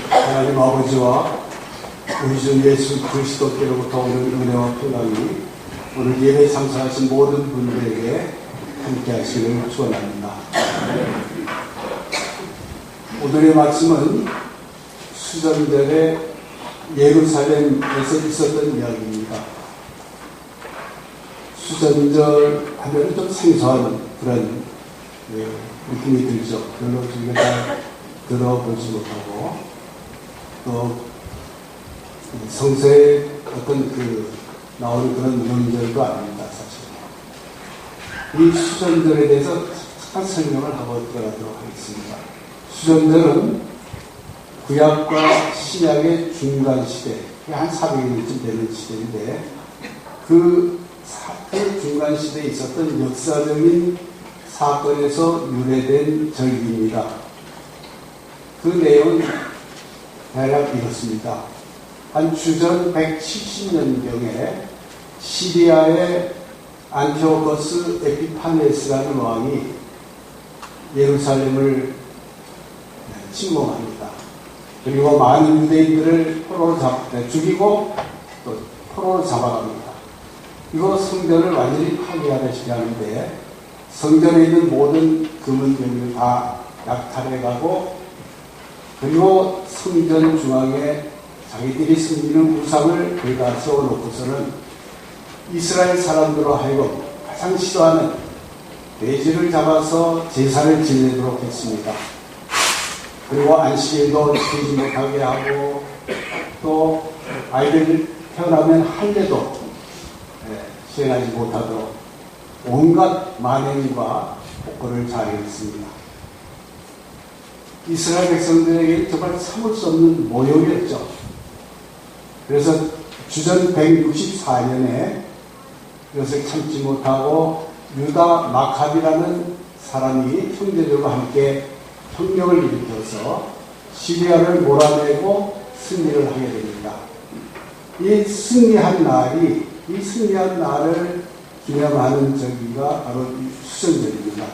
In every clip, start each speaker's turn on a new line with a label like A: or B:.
A: 하나님 아버지와 우리 주 예수 그리스도께로부터 오는 은혜와 평강이 오늘 예배에 참석하신 모든 분들에게 함께 하시기를 축원합니다. 오늘의 말씀은 수전절에 예루살렘에서 있었던 이야기입니다. 수전절 하면 좀 생소한 그런 느낌이 들죠. 별로 우리가 잘 들어보지 못하고 또 성서에 어떤 나오는 그런 명절도 아닙니다. 사실 이 수전절에 대해서 잠깐 설명을 하고 들어가도록 하겠습니다. 수전절은 구약과 신약의 중간 시대, 한 400년쯤 되는 시대인데 그 중간 시대에 있었던 역사적인 사건에서 유래된 절기입니다. 그 내용은 대략 이렇습니다. 한 주전 170년경에 시리아의 안티오코스 에피파네스라는 왕이 예루살렘을 침공합니다. 그리고 많은 유대인들을 포로로 죽이고 또 포로로 잡아갑니다. 이거 성전을 완전히 파괴하다시피 하는데 성전에 있는 모든 금은병을 다 약탈해가고 그리고 성전 중앙에 자기들이 섬기는 우상을 거기다 세워놓고서는 이스라엘 사람들로 하여금 가장 싫어하는 돼지를 잡아서 제사를 지내도록 했습니다. 그리고 안식일도 지키지 못하게 하고 또 아이들 태어나면 할례도 수행하지 못하도록 온갖 만행과 폭거를 자행했습니다. 이스라엘 백성들에게 정말 참을 수 없는 모욕이었죠. 그래서 주전 164년에 이것을 참지 못하고 유다 마카비라는 사람이 형제들과 함께 혁명을 일으켜서 시리아를 몰아내고 승리를 하게 됩니다. 이 승리한 날을 기념하는 절기가 바로 수전절입니다.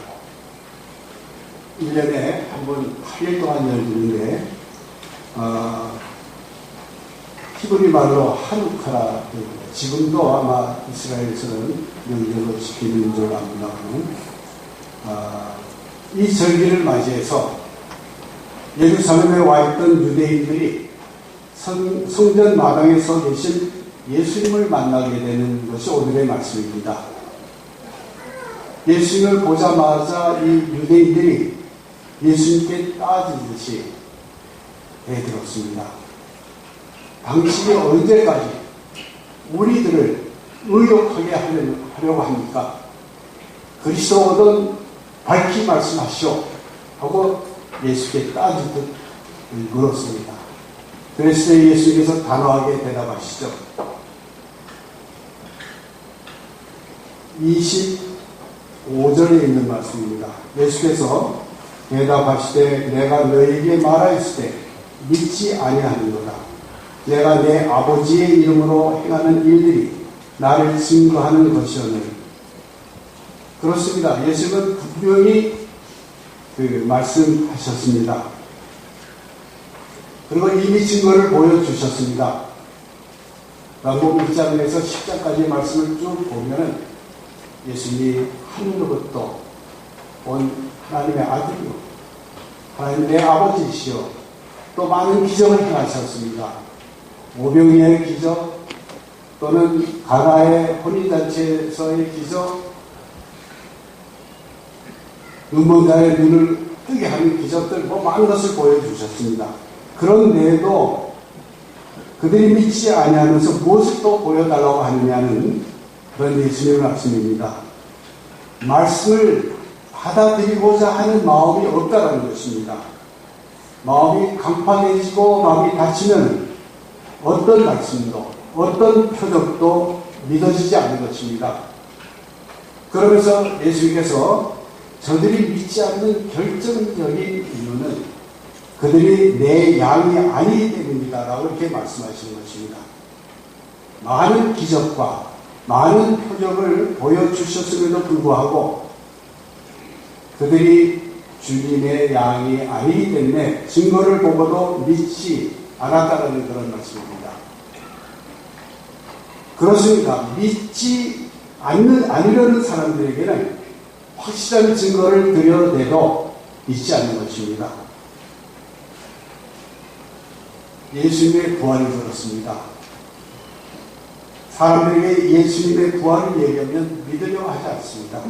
A: 1년에 한 번 8일 동안 열리는데 히브리 말로 하누카라, 지금도 아마 이스라엘에서는 명절로 지키는 줄 압니다만 이 절기를 맞이해서 예루살렘에 와 있던 유대인들이 성전 마당에 서 계신 예수님을 만나게 되는 것이 오늘의 말씀입니다. 예수님을 보자마자 이 유대인들이 예수님께 따지듯이 대들었습니다. 당신이 언제까지 우리들을 의욕하게 하려고 합니까? 그리스도거든 밝히 말씀하시오 하고 예수께 따지듯 물었습니다. 그래서 예수님께서 단호하게 대답하시죠. 25절에 있는 말씀입니다. 예수께서 대답하시되 내가 너희에게 말하였을 때 믿지 아니하는도다. 내가 내 아버지의 이름으로 행하는 일들이 나를 증거하는 것이오늘. 그렇습니다. 예수님은 분명히 말씀하셨습니다. 그리고 이미 증거를 보여주셨습니다. 마가복음 1장에서 10장까지의 말씀을 쭉 보면은 예수님이 하늘로부터 온 하나님의 아들이요, 하나님 내 아버지시요, 또 많은 기적을 행하셨습니다. 오병이의 기적, 또는 가나의 혼인잔치에서의 기적, 눈먼 자의 눈을 뜨게 하는 기적들, 많은 것을 보여주셨습니다. 그런데도 그들이 믿지 아니하면서 무엇을 또 보여달라고 하느냐는 그런 예수님의 말씀입니다. 말씀을 받아들이고자 하는 마음이 없다는 것입니다. 마음이 강팍해지고 마음이 닫히면 어떤 말씀도 어떤 표적도 믿어지지 않는 것입니다. 그러면서 예수님께서 저들이 믿지 않는 결정적인 이유는 그들이 내 양이 아니기 때문이다 라고 이렇게 말씀하시는 것입니다. 많은 기적과 많은 표적을 보여주셨음에도 불구하고 그들이 주님의 양이 아니기 때문에 증거를 보고도 믿지 않았다는 그런 말씀입니다. 그렇습니다. 믿지 않으려는 사람들에게는 확실한 증거를 드려내도 믿지 않는 것입니다. 예수님의 부활을 들었습니다. 사람들에게 예수님의 부활을 얘기하면 믿으려고 하지 않습니다.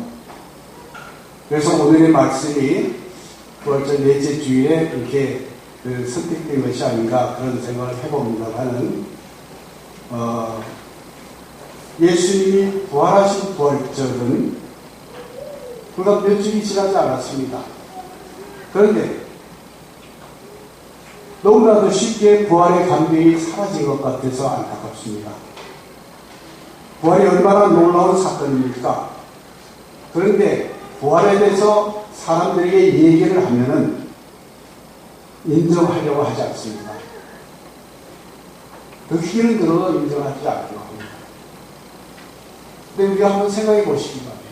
A: 그래서 오늘의 말씀이 부활절 넷째 주일에 이렇게 선택된 것이 아닌가 그런 생각을 해봅니다만은 예수님이 부활하신 부활절은 불과 몇 주이 지나지 않았습니다. 그런데 너무나도 쉽게 부활의 감격이 사라진 것 같아서 안타깝습니다. 부활이 얼마나 놀라운 사건입니까? 그런데 부활에 대해서 사람들에게 얘기를 하면은 인정하려고 하지 않습니다. 그 귀는 들어도 인정하지 않으려고 합니다. 근데 우리가 한번 생각해 보시기 바랍니다.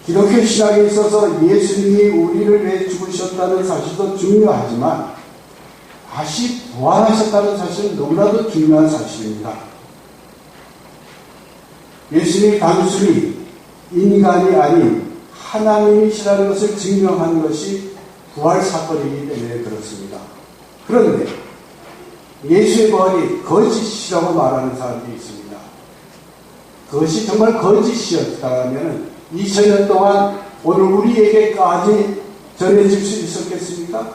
A: 기독교 신학에 있어서 예수님이 우리를 위해 죽으셨다는 사실도 중요하지만 다시 부활하셨다는 사실은 너무나도 중요한 사실입니다. 예수님이 단순히 인간이 아닌 하나님이시라는 것을 증명한 것이 부활 사건이기 때문에 그렇습니다. 그런데 예수의 부활이 거짓이라고 말하는 사람들이 있습니다. 그것이 정말 거짓이었다면 2000년 동안 오늘 우리에게까지 전해질 수 있었겠습니까?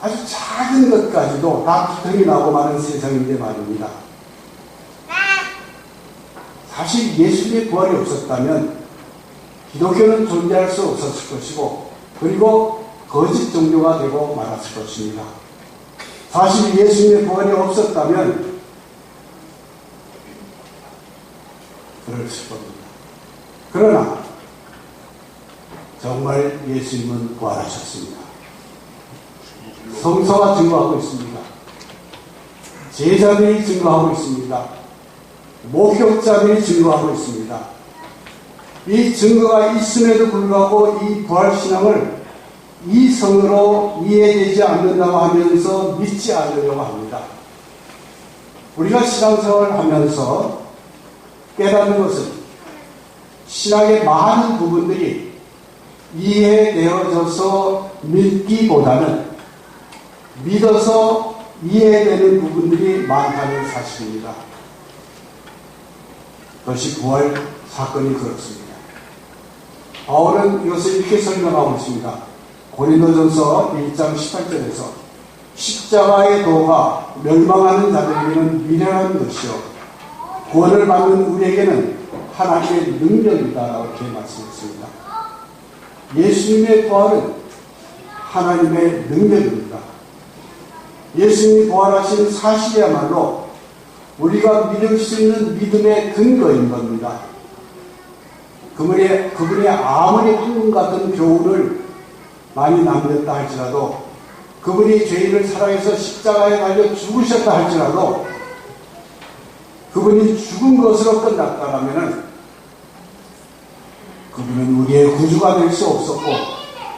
A: 아주 작은 것까지도 다 두통이 나고 마는 세상인데 말입니다. 사실 예수님의 부활이 없었다면 기독교는 존재할 수 없었을 것이고 그리고 거짓 종교가 되고 말았을 것입니다. 사실 예수님의 부활이 없었다면 그랬을 겁니다. 그러나 정말 예수님은 부활하셨습니다. 성서가 증거하고 있습니다. 제자들이 증거하고 있습니다. 목격자들이 증거하고 있습니다. 이 증거가 있음에도 불구하고 이 부활신앙을 이성으로 이해되지 않는다고 하면서 믿지 않으려고 합니다. 우리가 신앙생활을 하면서 깨닫는 것은 신앙의 많은 부분들이 이해되어져서 믿기보다는 믿어서 이해되는 부분들이 많다는 사실입니다. 그것이 부활 사건이 그렇습니다. 바울은 이것을 이렇게 설명하고 있습니다. 고린도전서 1장 18절에서 십자가의 도가 멸망하는 자들에게는 미련한 것이요 구원을 받는 우리에게는 하나님의 능력이다라고 이렇게 말씀했습니다. 예수님의 부활은 하나님의 능력입니다. 예수님이 부활하신 사실이야말로 우리가 믿을 수 있는 믿음의 근거인 겁니다. 그분이 아무리 황금 같은 교훈을 많이 남겼다 할지라도 그분이 죄인을 사랑해서 십자가에 달려 죽으셨다 할지라도 그분이 죽은 것으로 끝났다라면 그분은 우리의 구주가 될 수 없었고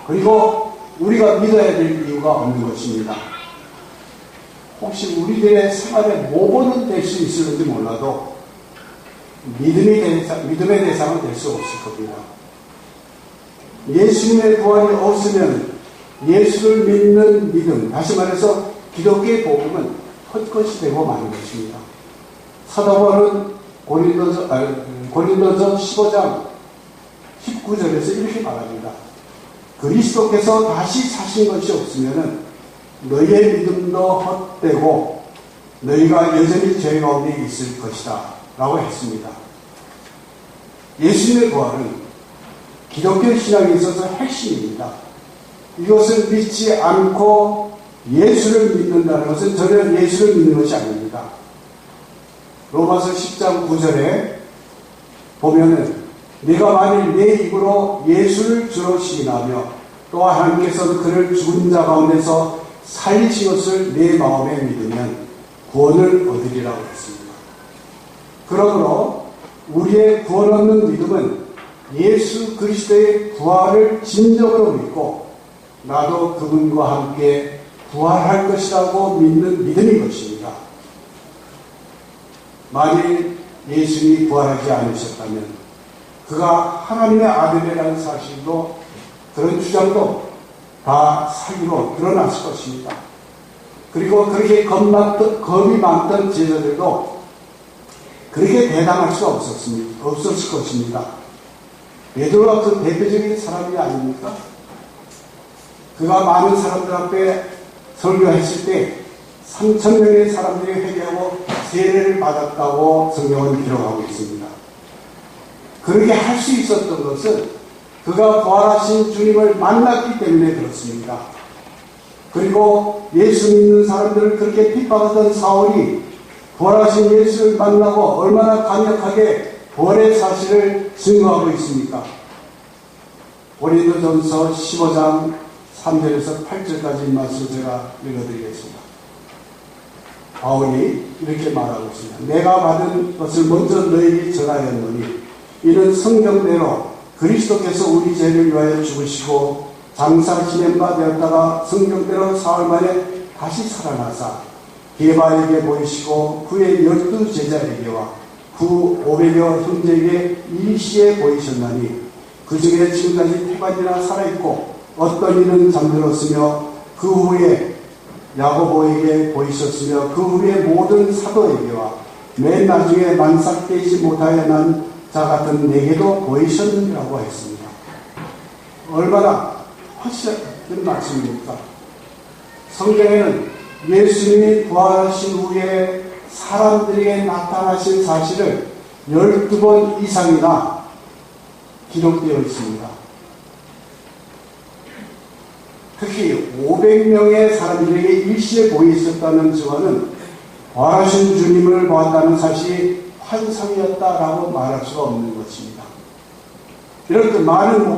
A: 그리고 우리가 믿어야 될 이유가 없는 것입니다. 혹시 우리들의 생활의 모범은 될 수 있을지 몰라도 믿음의 대상은 될 수 없을 겁니다. 예수님의 부활이 없으면 예수를 믿는 믿음, 다시 말해서 기독교의 복음은 헛것이 되고 마는 것입니다. 사도 바울은 고린도서 15장 19절에서 이렇게 말합니다. 그리스도께서 다시 사신 것이 없으면 너희의 믿음도 헛되고 너희가 여전히 죄 가운데 있을 것이다 라고 했습니다. 예수님의 부활은 기독교 신앙에 있어서 핵심입니다. 이것을 믿지 않고 예수를 믿는다는 것은 전혀 예수를 믿는 것이 아닙니다. 로마서 10장 9절에 보면은 네가 만일 내 입으로 예수를 주로 시인하며 또 하나님께서는 그를 죽은 자 가운데서 살리신 것을 내 마음에 믿으면 구원을 얻으리라고 했습니다. 그러므로 우리의 구원 얻는 믿음은 예수 그리스도의 부활을 진정으로 믿고 나도 그분과 함께 부활할 것이라고 믿는 믿음인 것입니다. 만일 예수님이 부활하지 않으셨다면 그가 하나님의 아들이라는 사실도 그런 주장도 다 사기로 드러났을 것입니다. 그리고 그렇게 겁이 많던 제자들도 그렇게 대담할 수가 없었을 것입니다. 베드로가 그 대표적인 사람이 아닙니까? 그가 많은 사람들 앞에 설교했을 때 3,000명의 사람들이 회개하고 세례를 받았다고 성경은 기록하고 있습니다. 그렇게 할 수 있었던 것은 그가 부활하신 주님을 만났기 때문에 그렇습니다. 그리고 예수 믿는 사람들을 그렇게 핍박하던 사울이 부활하신 예수를 만나고 얼마나 강력하게 부활의 사실을 증거하고 있습니까? 고린도전서 15장 3절에서 8절까지 말씀 제가 읽어드리겠습니다. 바울이 이렇게 말하고 있습니다. 내가 받은 것을 먼저 너에게 전하였노니 이는 성경대로 그리스도께서 우리 죄를 위하여 죽으시고 장사 지낸 바 되었다가 성경대로 사흘 만에 다시 살아나사 게바에게 보이시고 그의 12 제자에게와 그 500여 형제에게 일시에 보이셨나니 그 중에 지금까지 태반이나 살아있고 어떤 이는 잠들었으며 그 후에 야고보에게 보이셨으며 그 후에 모든 사도에게와 맨 나중에 만삭되지 못하여 난 자 같은 내게도 보이셨느니라고 했습니다. 얼마나 확실한 말씀입니까? 성경에는 예수님이 부활하신 후에 사람들에게 나타나신 사실을 12번 이상이나 기록되어 있습니다. 특히 500명의 사람들에게 일시에 보이셨다는 증언은 부활하신 주님을 보았다는 사실이 환상이었다라고 말할 수가 없는 것입니다. 이렇게 많은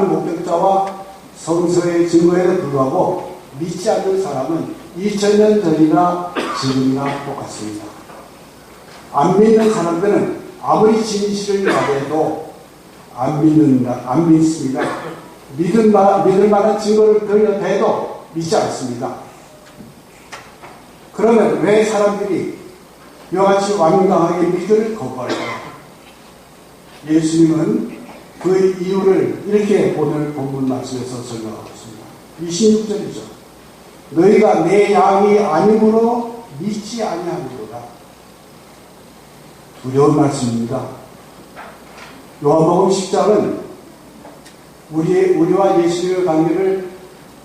A: 목격자와 성서의 증거에도 불구하고 믿지 않는 사람은 2000년 전이나 지금이나 똑같습니다. 안 믿는 사람들은 아무리 진실을 말해도 안 믿습니다. 믿을 만한 증거를 들려대도 믿지 않습니다. 그러면 왜 사람들이 이와 같이 완강하게 믿기를 거부할까요? 예수님은 그 이유를 이렇게 오늘 본문 말씀에서 설명하고 있습니다. 26절이죠. 너희가 내 양이 아니므로 믿지 아니하는도다. 두려운 말씀입니다. 요한복음 10장은 우리와 예수님의 관계를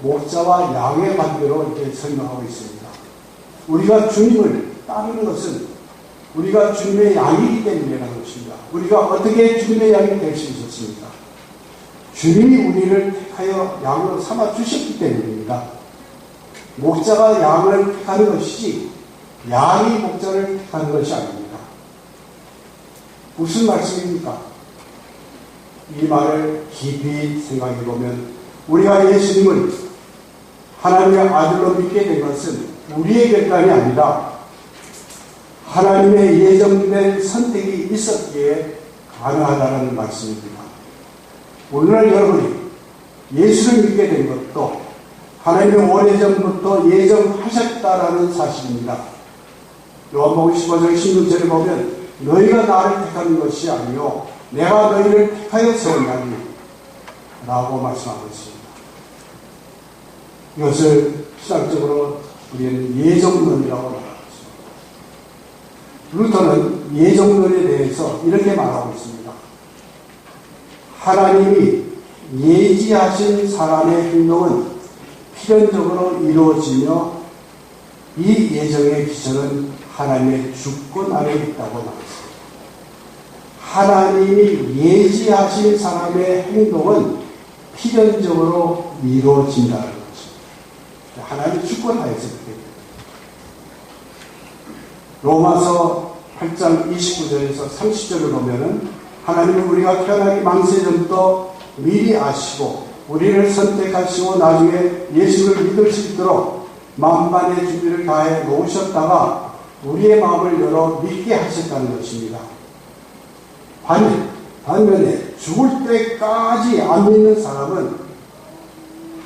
A: 목자와 양의 관계로 이렇게 설명하고 있습니다. 우리가 주님을 따르는 것은 우리가 주님의 양이기 때문이라는 것입니다. 우리가 어떻게 주님의 양이 될 수 있었습니까? 주님이 우리를 택하여 양으로 삼아 주셨기 때문입니다. 목자가 양을 택하는 것이지 양이 목자를 택하는 것이 아닙니다. 무슨 말씀입니까? 이 말을 깊이 생각해 보면 우리가 예수님을 하나님의 아들로 믿게 된 것은 우리의 결단이 아니라 하나님의 예정된 선택이 있었기에 가능하다는 말씀입니다. 오늘날 여러분이 예수를 믿게 된 것도 하나님의 오래전부터 예정하셨다라는 사실입니다. 요한복음 15장 16절에 보면 너희가 나를 택하는 것이 아니요 내가 너희를 택하여 세웠나니 라고 말씀하고 있습니다. 이것을 신학적으로 우리는 예정론이라고 말합니다. 루터는 예정론에 대해서 이렇게 말하고 있습니다. 하나님이 예지하신 사람의 행동은 필연적으로 이루어지며 이 예정의 기초는 하나님의 주권 안에 있다고 말했습니다. 하나님이 예지하신 사람의 행동은 필연적으로 이루어진다는 것입니다. 하나님의 주권 하에서 그렇게 됩니다. 로마서 8장 29절에서 30절을 보면은 하나님은 우리가 태어나기 망세전부터 미리 아시고 우리를 선택하시고 나중에 예수를 믿을 수 있도록 만반의 준비를 다해 놓으셨다가 우리의 마음을 열어 믿게 하셨다는 것입니다. 반면 반면에 죽을 때까지 안 믿는 사람은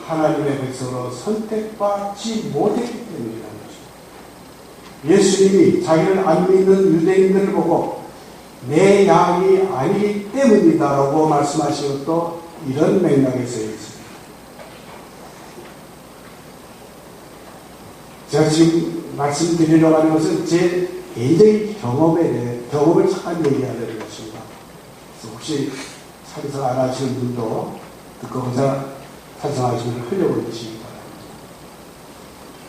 A: 하나님의 백성으로 선택받지 못했기 때문이라는 것입니다. 예수님이 자기를 안 믿는 유대인들을 보고 내 양이 아니기 때문이다라고 말씀하신 것도 이런 맥락에 쓰여 있습니다. 제가 지금 말씀드리려고 하는 것은 제 개인적인 경험을 잠깐 얘기하려는 것입니다. 그래서 혹시 찬성 안 하시는 분도 듣고 보자 찬성하시면 흘려보내시기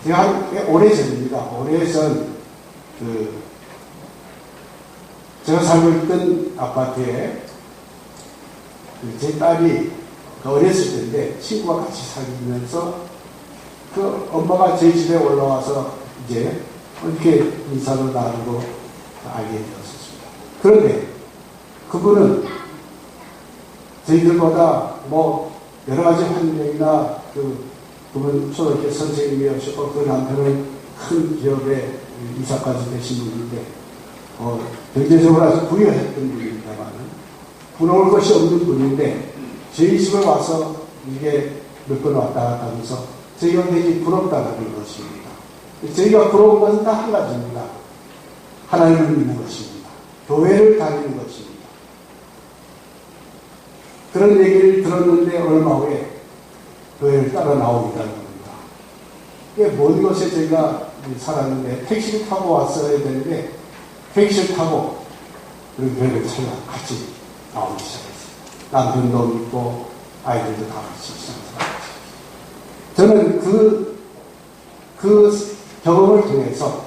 A: 바랍니다. 제가 오래전입니다. 오래전 제가 살고 있던 아파트에 제 딸이 어렸을 때인데 친구가 같이 살면서 그 엄마가 제 집에 올라와서 이제 이렇게 인사를 나누고 알게 되었습니다. 그런데 그분은 저희들보다 뭐 여러 가지 환경이나 그분 초등학교 선생님이었고 그 남편은 큰 기업의 이사까지 되신 분인데 경제적으로 아주 부유했던 분입니다만 부러울 것이 없는 분인데 저희 집에 와서 이게 몇 번 왔다 갔다 하면서 저희가 되게 부럽다는 것입니다. 저희가 부러운 것은 다 한 가지입니다. 하나님을 믿는 것입니다. 교회를 다니는 것입니다. 그런 얘기를 들었는데 얼마 후에 교회를 따라 나오겠다는 겁니다. 이게 먼 곳에 저희가 살았는데 택시를 타고 왔어야 되는데 택시를 타고 그리고 교회를 찾아 같이 나오기 시작했어요. 남편도 믿고 아이들도 다 같이 시작했어요. 저는 그 경험을 통해서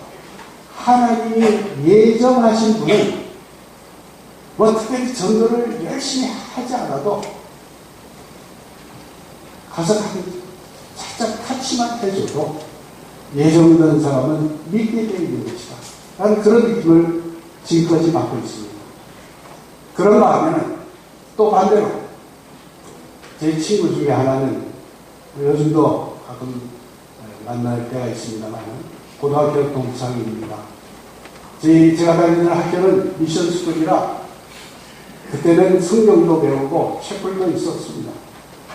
A: 하나님이 예정하신 분은 뭐 특별히 전도를 열심히 하지 않아도 가서 살짝 타치만 해줘도 예정된 사람은 믿게 되어 있는 것이다. 나는 그런 느낌을 지금까지 받고 있습니다. 그런가 하면 또 반대로 제 친구 중에 하나는 요즘도 가끔 만날 때가 있습니다만 고등학교 동창입니다. 제가 다니는 학교는 미션 스쿨이라 그때는 성경도 배우고 책벌도 있었습니다.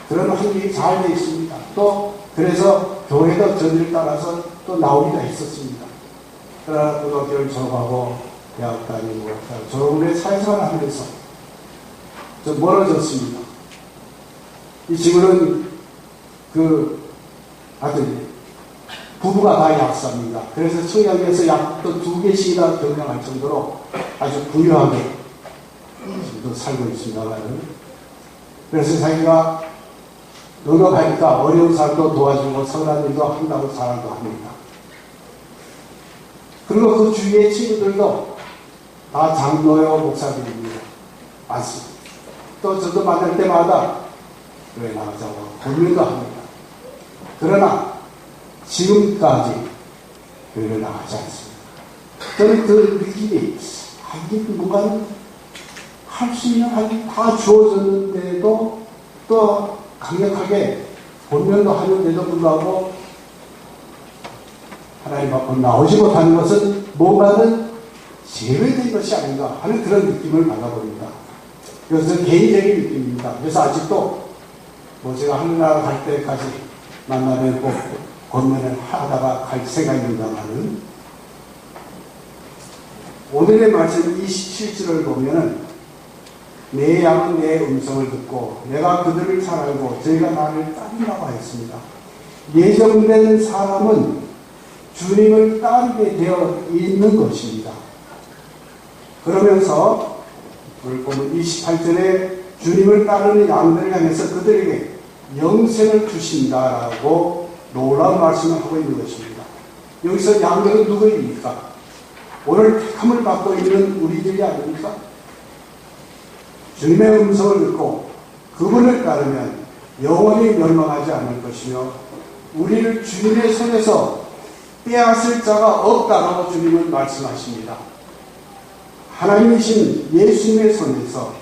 A: 그런 환경이 잘 되어 있습니다. 또 그래서 교회도 전리를 따라서 또 나오기가 있었습니다. 그러나 고등학교를 졸업하고 대학 다니고 졸업 후에 사회생활을 하면서 좀 멀어졌습니다. 이 친구는 아들 부부가 다 약사입니다. 그래서 청약에서 약도 2개씩이나 경영할 정도로 아주 부유하게 지금도 살고 있습니다만 그래서 자기가 노력하니까 어려운 사람도 도와주고 선한 일도 한다고 자랑도 합니다. 그리고 그 주위의 친구들도 다 장로요 목사들입니다. 맞습니다. 또 저도 만날 때마다 교회 나가자고 권유도 합니다. 그러나 지금까지 교회를 나가지 않습니다. 저는 그 느낌이 이게 뭔가 할 수 있는 한이 다 주어졌는데도 또 강력하게 본면도 하는데도 불구하고 하나님 앞으로 나오지 못하는 것은 뭔가는 제외된 것이 아닌가 하는 그런 느낌을 받아봅니다. 이것은 개인적인 느낌입니다. 그래서 아직도 제가 하늘나라 갈 때까지 만나면 꼭 권면을 하다가 갈 생각입니다만은 오늘의 말씀 27절을 보면은 내 양은 내 음성을 듣고 내가 그들을 잘 알고 저희가 나를 따르라고 하였습니다. 예정된 사람은 주님을 따르게 되어 있는 것입니다. 그러면서 오늘 보면 28절에 주님을 따르는 양들을 향해서 그들에게 영생을 주신다라고 놀라운 말씀을 하고 있는 것입니다. 여기서 양들은 누구입니까? 오늘 택함을 받고 있는 우리들이 아닙니까? 주님의 음성을 듣고 그분을 따르면 영원히 멸망하지 않을 것이며 우리를 주님의 손에서 빼앗을 자가 없다라고 주님은 말씀하십니다. 하나님이신 예수님의 손에서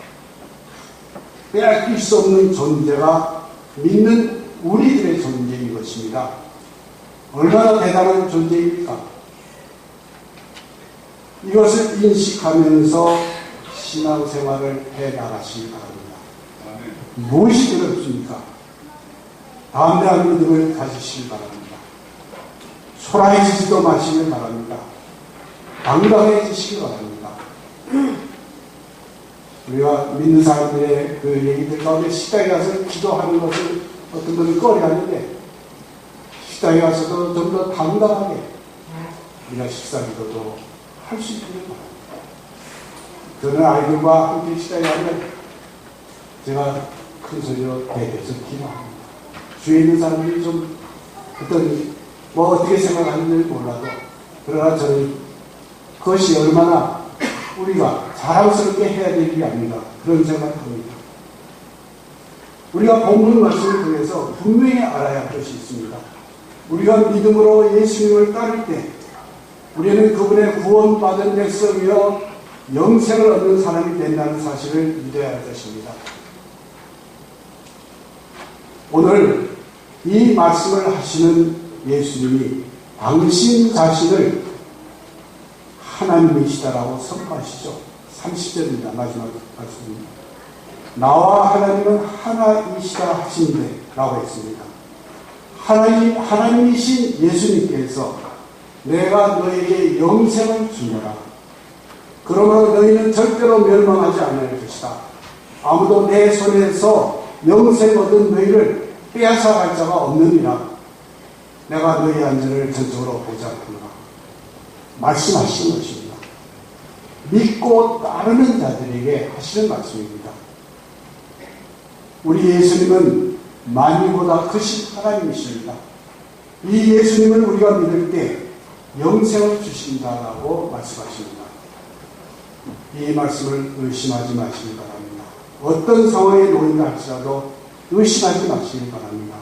A: 빼앗길 수 없는 존재가 믿는 우리들의 존재인 것입니다. 얼마나 대단한 존재입니까? 이것을 인식하면서 신앙생활을 해나가시기 바랍니다. 무엇이 어렵습니까? 담대한 믿음을 가지시기 바랍니다. 초라해지지도 마시길 바랍니다. 당당해지시기 바랍니다. 우리가 믿는 사람들의 그 얘기들 가운데 식당에 가서 기도하는 것을 어떤 분은 꺼려하는데 식당에 가서도 좀 더 당당하게 우리가 식사 기도도 할 수 있기를 바랍니다. 저는 아이들과 함께 식당에 가면 제가 큰 소리로 대대서 기도합니다. 주위에 있는 사람들이 좀 어떻게 생각하는지 몰라도 그러나 저는 그것이 얼마나 우리가 자랑스럽게 해야 될 일이 아닌가 그런 생각을 합니다. 우리가 본문 말씀을 통해서 분명히 알아야 할 것이 있습니다. 우리가 믿음으로 예수님을 따를 때 우리는 그분의 구원받은 백성이여 영생을 얻는 사람이 된다는 사실을 믿어야 할 것입니다. 오늘 이 말씀을 하시는 예수님이 당신 자신을 하나님이시다라고 선포하시죠. 30절입니다. 마지막 말씀입니다. 나와 하나님은 하나이시다 하신대 라고 했습니다. 하나님이신 예수님께서 내가 너에게 영생을 주노라. 그러므로 너희는 절대로 멸망하지 않을 것이다. 아무도 내 손에서 영생 얻은 너희를 빼앗아 갈 자가 없느니라. 내가 너희 안전을 전적으로 보장하노라. 말씀하시는 것입니다. 믿고 따르는 자들에게 하시는 말씀입니다. 우리 예수님은 만유보다 크신 하나님이십니다. 이 예수님을 우리가 믿을 때 영생을 주신다라고 말씀하십니다. 이 말씀을 의심하지 마시기 바랍니다. 어떤 상황에 놓인다 할지라도 의심하지 마시기 바랍니다.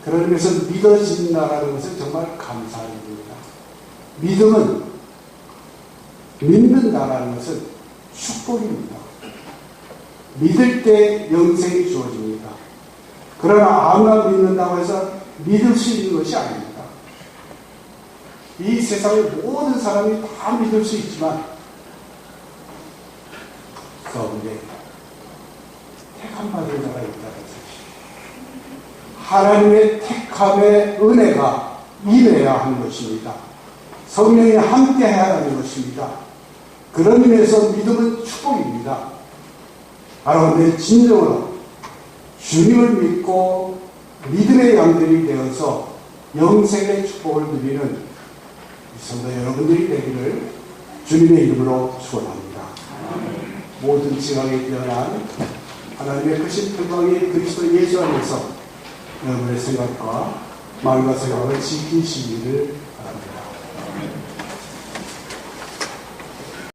A: 그런 의미에서 믿어진다라는 것은 정말 감사한 일입니다. 믿음은 믿는다라는 것은 축복입니다. 믿을 때 영생이 주어집니다. 그러나 아무나 믿는다고 해서 믿을 수 있는 것이 아닙니다. 이 세상의 모든 사람이 다 믿을 수 있지만 그런데 택함 받은 자가 있다는 사실. 하나님의 택함의 은혜가 임해야 하는 것입니다. 성령이 함께해야 하는 것입니다. 그런 의미에서 믿음은 축복입니다. 바로 내 진정으로 주님을 믿고 믿음의 양들이 되어서 영생의 축복을 누리는 성도 여러분들이 되기를 주님의 이름으로 축원합니다. 모든 지각에 뛰어난 하나님의 크신 평강이 그리스도 예수 안에서 여러분의 생각과 마음과 생각을 지키시기를 바랍니다.